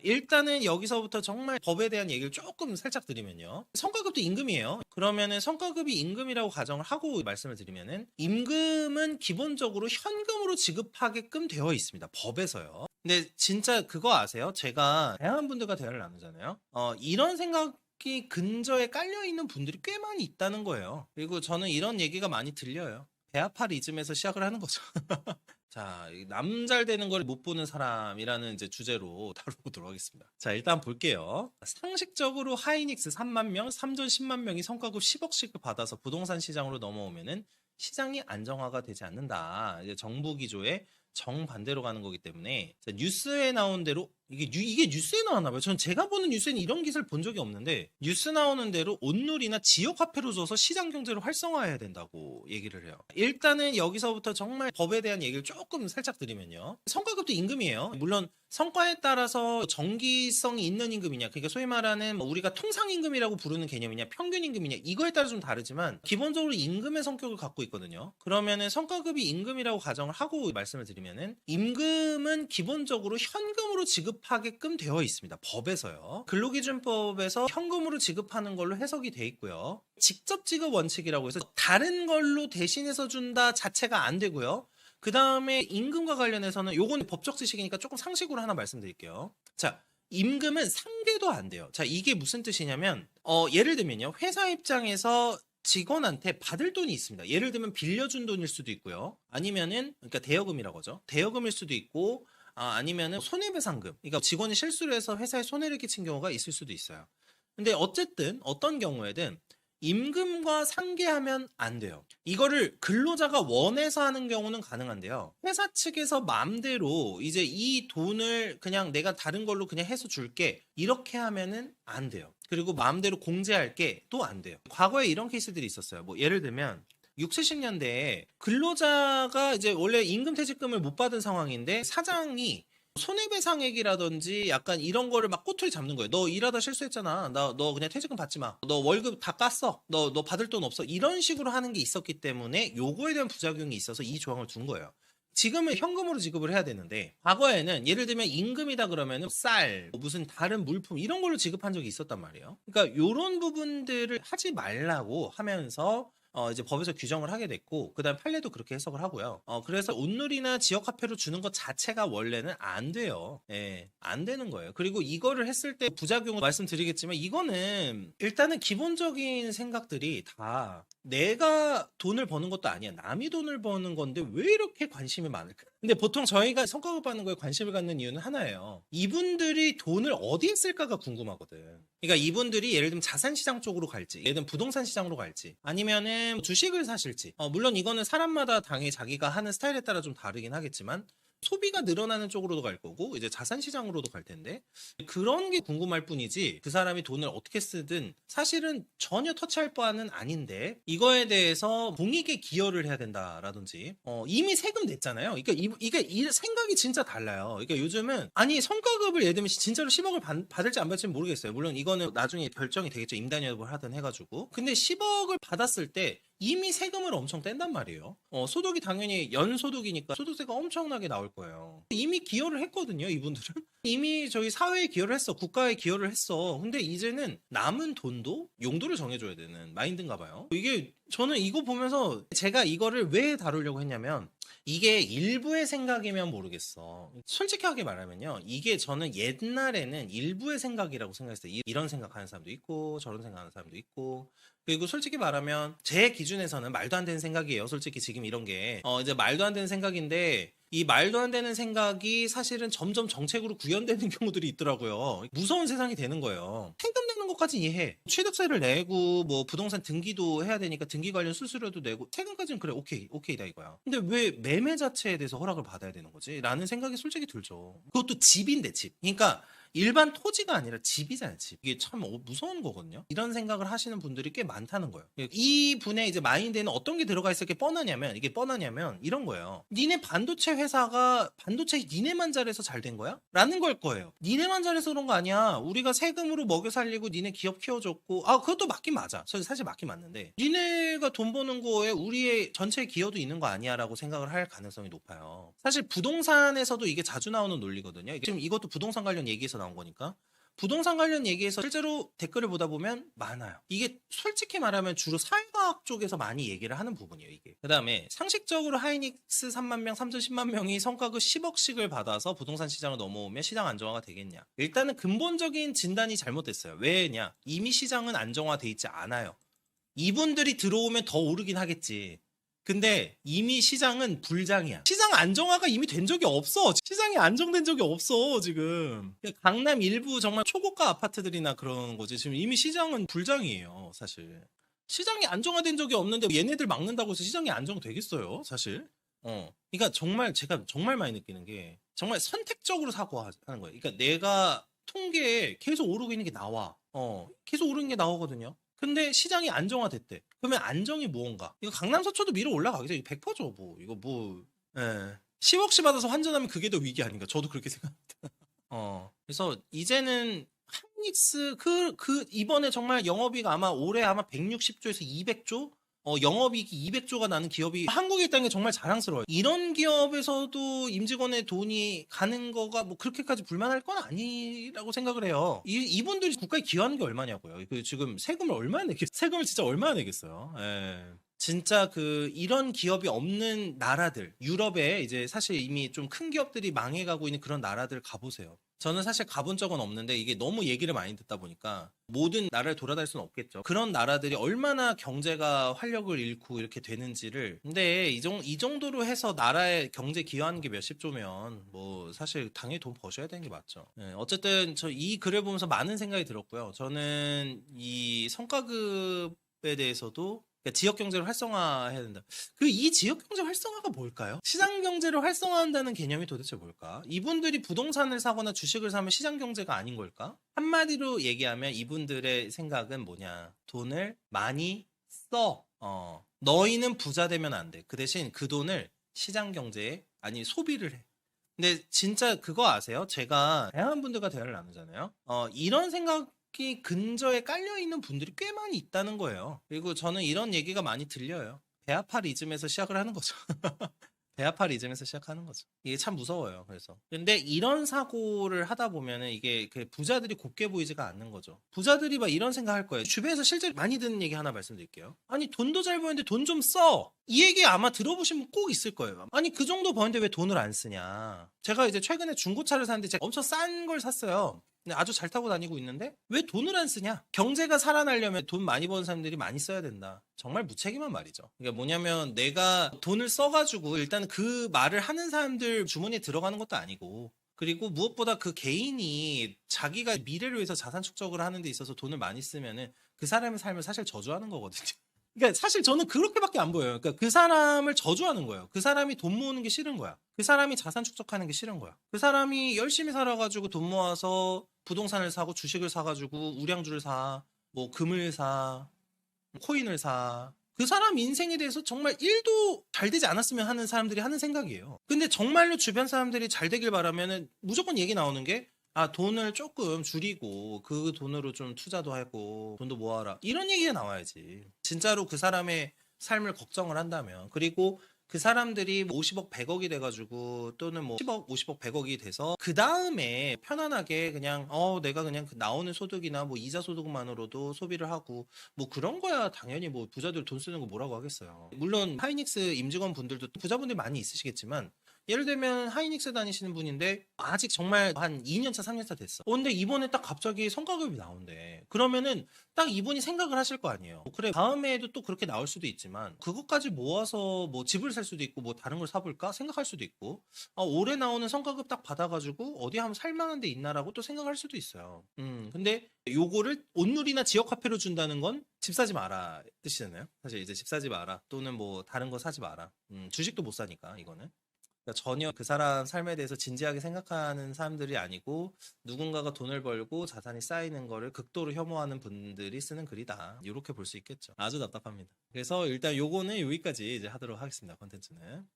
일단은 여기서부터 정말 법에 대한 얘기를 조금 살짝 드리면요. 성과급도 임금이에요. 그러면은 성과급이 임금이라고 가정을 하고 말씀을 드리면은 임금은 기본적으로 현금으로 지급하게끔 되어 있습니다. 법에서요. 근데 진짜 그거 아세요? 제가 다양한 분들과 대화를 나누잖아요. 이런 생각이 근저에 깔려 있는 분들이 꽤 많이 있다는 거예요. 그리고 저는 이런 얘기가 많이 들려요. 배아파리즘에서 시작을 하는 거죠. 자, 남 잘 되는 걸 못 보는 사람이라는 이제 주제로 다뤄보도록 하겠습니다. 자, 일단 볼게요. 상식적으로 하이닉스 3만 명, 3전 10만 명이 성과급 10억씩 받아서 부동산 시장으로 넘어오면은 시장이 안정화가 되지 않는다. 이제 정부 기조에 정반대로 가는 거기 때문에 자, 뉴스에 나온 대로 이게 뉴스에 나왔나 봐요. 전 제가 보는 뉴스에는 이런 기사를 본 적이 없는데 뉴스 나오는 대로 온누리나 지역 화폐로 줘서 시장 경제를 활성화해야 된다고 얘기를 해요. 일단은 여기서부터 정말 법에 대한 얘기를 조금 살짝 드리면요. 성과급도 임금이에요. 물론 성과에 따라서 정기성이 있는 임금이냐, 그러니까 소위 말하는 우리가 통상임금이라고 부르는 개념이냐, 평균임금이냐, 이거에 따라 좀 다르지만 기본적으로 임금의 성격을 갖고 있거든요. 그러면은 성과급이 임금이라고 가정을 하고 말씀을 드리면은 임금은 기본적으로 현금으로 지급하게끔 되어 있습니다. 법에서요. 근로기준법에서 현금으로 지급하는 걸로 해석이 돼 있고요. 직접 지급 원칙이라고 해서 다른 걸로 대신해서 준다 자체가 안 되고요. 그 다음에 임금과 관련해서는 요건 법적 지식이니까 조금 상식으로 하나 말씀드릴게요. 자, 임금은 상계도 안 돼요. 자, 이게 무슨 뜻이냐면 예를 들면요. 회사 입장에서 직원한테 받을 돈이 있습니다. 예를 들면 빌려준 돈일 수도 있고요. 아니면은 그러니까 대여금이라고 하죠. 대여금일 수도 있고 아니면은 손해배상금. 그러니까 직원이 실수를 해서 회사에 손해를 끼친 경우가 있을 수도 있어요. 근데 어쨌든 어떤 경우에든 임금과 상계하면 안 돼요. 이거를 근로자가 원해서 하는 경우는 가능한데요. 회사 측에서 마음대로 이제 이 돈을 그냥 내가 다른 걸로 그냥 해서 줄게 이렇게 하면은 안 돼요. 그리고 마음대로 공제할게 또 안 돼요. 과거에 이런 케이스들이 있었어요. 뭐 예를 들면 6, 70년대에 근로자가 이제 원래 임금퇴직금을 못 받은 상황인데 사장이 손해배상액이라든지 약간 이런 거를 막 꼬투리 잡는 거예요. 너 일하다 실수했잖아. 너 그냥 퇴직금 받지 마. 너 월급 다 깠어. 너 받을 돈 없어. 이런 식으로 하는 게 있었기 때문에 요거에 대한 부작용이 있어서 이 조항을 둔 거예요. 지금은 현금으로 지급을 해야 되는데 과거에는 예를 들면 임금이다 그러면은 쌀, 무슨 다른 물품 이런 걸로 지급한 적이 있었단 말이에요. 그러니까 요런 부분들을 하지 말라고 하면서 이제 법에서 규정을 하게 됐고, 그 다음 판례도 그렇게 해석을 하고요. 그래서 온누리나 지역화폐로 주는 것 자체가 원래는 안 돼요. 예, 안 되는 거예요. 그리고 이거를 했을 때 부작용을 말씀드리겠지만, 이거는 일단은 기본적인 생각들이 다 내가 돈을 버는 것도 아니야. 남이 돈을 버는 건데 왜 이렇게 관심이 많을까? 근데 보통 저희가 성과급 받는 거에 관심을 갖는 이유는 하나예요. 이분들이 돈을 어디에 쓸까가 궁금하거든. 그러니까 이분들이 예를 들면 자산시장 쪽으로 갈지, 예를 들면 부동산 시장으로 갈지, 아니면은 주식을 사실지. 물론 이거는 사람마다 당연히 자기가 하는 스타일에 따라 좀 다르긴 하겠지만, 소비가 늘어나는 쪽으로도 갈 거고 이제 자산 시장으로도 갈 텐데 그런 게 궁금할 뿐이지 그 사람이 돈을 어떻게 쓰든 사실은 전혀 터치할 바는 아닌데 이거에 대해서 공익에 기여를 해야 된다라든지 이미 세금 냈잖아요. 그러니까 이게 이 생각이 진짜 달라요. 그러니까 요즘은 아니 성과급을 예를 들면 진짜로 10억을 받을지 안 받을지 모르겠어요. 물론 이거는 나중에 결정이 되겠죠. 임단협을 하든 해가지고. 근데 10억을 받았을 때 이미 세금을 엄청 뗀단 말이에요. 소득이 당연히 연소득이니까 소득세가 엄청나게 나올 거예요. 이미 기여를 했거든요, 이분들은. 이미 저희 사회에 기여를 했어. 국가에 기여를 했어. 근데 이제는 남은 돈도 용도를 정해줘야 되는 마인드인가 봐요. 이게 저는 이거 보면서 제가 이거를 왜 다루려고 했냐면 이게 일부의 생각이면 모르겠어. 솔직하게 말하면요. 이게 저는 옛날에는 일부의 생각이라고 생각했어요. 이런 생각하는 사람도 있고 저런 생각하는 사람도 있고 그리고 솔직히 말하면 제 기준에서는 말도 안 되는 생각이에요. 솔직히 지금 이런 게 이제 말도 안 되는 생각인데 이 말도 안 되는 생각이 사실은 점점 정책으로 구현되는 경우들이 있더라고요. 무서운 세상이 되는 거예요. 세금 내는 것까지 이해해. 취득세를 내고 뭐 부동산 등기도 해야 되니까 등기 관련 수수료도 내고 세금까지는 그래 오케이다 이거야. 근데 왜 매매 자체에 대해서 허락을 받아야 되는 거지? 라는 생각이 솔직히 들죠. 그것도 집인데 집. 그러니까 일반 토지가 아니라 집이잖아요, 집. 이게 참 무서운 거거든요. 이런 생각을 하시는 분들이 꽤 많다는 거예요. 이 분의 이제 마인드에는 어떤 게 들어가 있을 게 이게 뻔하냐면 이런 거예요. 니네 반도체 회사가 반도체 니네만 잘해서 잘 된 거야? 라는 걸 거예요. 니네만 잘해서 그런 거 아니야. 우리가 세금으로 먹여 살리고 니네 기업 키워줬고 그것도 맞긴 맞아. 사실 맞긴 맞는데 니네가 돈 버는 거에 우리의 전체 기여도 있는 거 아니야 라고 생각을 할 가능성이 높아요. 사실 부동산에서도 이게 자주 나오는 논리거든요. 지금 이것도 부동산 관련 얘기에서 얘기에서 나온 거니까. 부동산 관련 얘기에서 실제로 댓글을 보다 보면 많아요. 이게 솔직히 말하면 주로 사회과학 쪽에서 많이 얘기를 하는 부분이에요, 이게. 그 다음에 상식적으로 하이닉스 3만 명, 삼성 10만 명이 성과급 10억씩을 받아서 부동산 시장을 넘어오면 시장 안정화가 되겠냐. 일단은 근본적인 진단이 잘못됐어요. 왜냐? 이미 시장은 안정화돼 있지 않아요. 이분들이 들어오면 더 오르긴 하겠지. 근데 이미 시장은 불장이야. 시장 안정화가 이미 된 적이 없어. 시장이 안정된 적이 없어, 지금. 강남 일부 정말 초고가 아파트들이나 그런 거지. 지금 이미 시장은 불장이에요, 사실. 시장이 안정화된 적이 없는데 얘네들 막는다고 해서 시장이 안정되겠어요, 사실. 그러니까 정말 제가 정말 많이 느끼는 게 정말 선택적으로 사고하는 거예요. 그러니까 내가 통계에 계속 오르고 있는 게 나와. 계속 오르는 게 나오거든요. 근데 시장이 안정화됐대. 그러면 안정이 무언가? 이거 강남 서초도 밀어 올라가겠죠. 이거 100%죠. 뭐 이거 뭐 10억씩 받아서 환전하면 그게 더 위기 아닌가? 저도 그렇게 생각합니다. 그래서 이제는 하이닉스 이번에 정말 영업이익 아마 올해 아마 160조에서 200조? 영업이익이 200조가 나는 기업이 한국에 있다는 게 정말 자랑스러워요. 이런 기업에서도 임직원의 돈이 가는 거가 뭐 그렇게까지 불만할 건 아니라고 생각을 해요. 이분들이 국가에 기여하는 게 얼마냐고요. 그 지금 세금을 얼마나 내겠어요? 세금을 진짜 얼마나 내겠어요? 예. 진짜 이런 기업이 없는 나라들, 유럽에 이제 사실 이미 좀 큰 기업들이 망해가고 있는 그런 나라들 가보세요. 저는 사실 가본 적은 없는데 이게 너무 얘기를 많이 듣다 보니까 모든 나라를 돌아다닐 수는 없겠죠. 그런 나라들이 얼마나 경제가 활력을 잃고 이렇게 되는지를. 근데 이 정도로 해서 나라에 경제 기여하는 게 몇십 조면 뭐 사실 당연히 돈 버셔야 되는 게 맞죠. 어쨌든 저 이 글을 보면서 많은 생각이 들었고요. 저는 이 성과급에 대해서도 지역 경제를 활성화해야 된다. 이 지역 경제 활성화가 뭘까요? 시장 경제를 활성화한다는 개념이 도대체 뭘까? 이분들이 부동산을 사거나 주식을 사면 시장 경제가 아닌 걸까? 한마디로 얘기하면 이분들의 생각은 뭐냐? 돈을 많이 써. 너희는 부자 되면 안 돼. 그 대신 그 돈을 시장 경제에 아니 소비를 해. 근데 진짜 그거 아세요? 제가 다양한 분들과 대화를 나누잖아요. 이런 생각 근저에 깔려있는 분들이 꽤 많이 있다는 거예요. 그리고 저는 이런 얘기가 많이 들려요. 배아파리즘에서 시작을 하는 거죠. 배아파리즘에서 시작하는 거죠. 이게 참 무서워요. 그래서 근데 이런 사고를 하다 보면은 이게 부자들이 곱게 보이지가 않는 거죠. 부자들이 막 이런 생각할 거예요. 주변에서 실제로 많이 듣는 얘기 하나 말씀드릴게요. 아니 돈도 잘 버는데 돈 좀 써. 이 얘기 아마 들어보신 분 꼭 있을 거예요. 아니 그 정도 버는데 왜 돈을 안 쓰냐. 제가 이제 최근에 중고차를 샀는데 제가 엄청 싼 걸 샀어요. 근데 아주 잘 타고 다니고 있는데 왜 돈을 안 쓰냐? 경제가 살아나려면 돈 많이 버는 사람들이 많이 써야 된다. 정말 무책임한 말이죠. 그러니까 뭐냐면 내가 돈을 써가지고 일단 그 말을 하는 사람들 주머니에 들어가는 것도 아니고 그리고 무엇보다 그 개인이 자기가 미래를 위해서 자산 축적을 하는 데 있어서 돈을 많이 쓰면은 그 사람의 삶을 사실 저주하는 거거든요. 그러니까 사실 저는 그렇게밖에 안 보여요. 그러니까 그 사람을 저주하는 거예요. 그 사람이 돈 모으는 게 싫은 거야. 그 사람이 자산 축적하는 게 싫은 거야. 그 사람이 열심히 살아가지고 돈 모아서 부동산을 사고 주식을 사가지고 우량주를 사, 뭐 금을 사, 코인을 사. 그 사람 인생에 대해서 정말 1도 잘 되지 않았으면 하는 사람들이 하는 생각이에요. 근데 정말로 주변 사람들이 잘 되길 바라면은 무조건 얘기 나오는 게 돈을 조금 줄이고 그 돈으로 좀 투자도 하고 돈도 모아라. 이런 얘기가 나와야지. 진짜로 그 사람의 삶을 걱정을 한다면. 그리고 그 사람들이 50억, 100억이 돼가지고 또는 뭐 10억, 50억, 100억이 돼서 그 다음에 편안하게 그냥 내가 그냥 그 나오는 소득이나 뭐 이자 소득만으로도 소비를 하고 뭐 그런 거야 당연히 뭐 부자들 돈 쓰는 거 뭐라고 하겠어요. 물론 하이닉스 임직원 분들도 부자분들 많이 있으시겠지만 예를 들면 하이닉스 다니시는 분인데 아직 정말 한 2년차, 3년차 됐어. 근데 이번에 딱 갑자기 성과급이 나온대. 그러면은 딱 이분이 생각을 하실 거 아니에요. 그래 다음에도 또 그렇게 나올 수도 있지만 그것까지 모아서 뭐 집을 살 수도 있고 뭐 다른 걸 사볼까 생각할 수도 있고 올해 나오는 성과급 딱 받아가지고 어디 한번 살만한 데 있나라고 또 생각할 수도 있어요. 근데 요거를 온누리나 지역 화폐로 준다는 건 집 사지 마라 뜻이잖아요. 사실 이제 집 사지 마라 또는 뭐 다른 거 사지 마라. 주식도 못 사니까 이거는. 그러니까 전혀 그 사람 삶에 대해서 진지하게 생각하는 사람들이 아니고 누군가가 돈을 벌고 자산이 쌓이는 거를 극도로 혐오하는 분들이 쓰는 글이다. 이렇게 볼 수 있겠죠. 아주 답답합니다. 그래서 일단 요거는 여기까지 이제 하도록 하겠습니다. 컨텐츠는.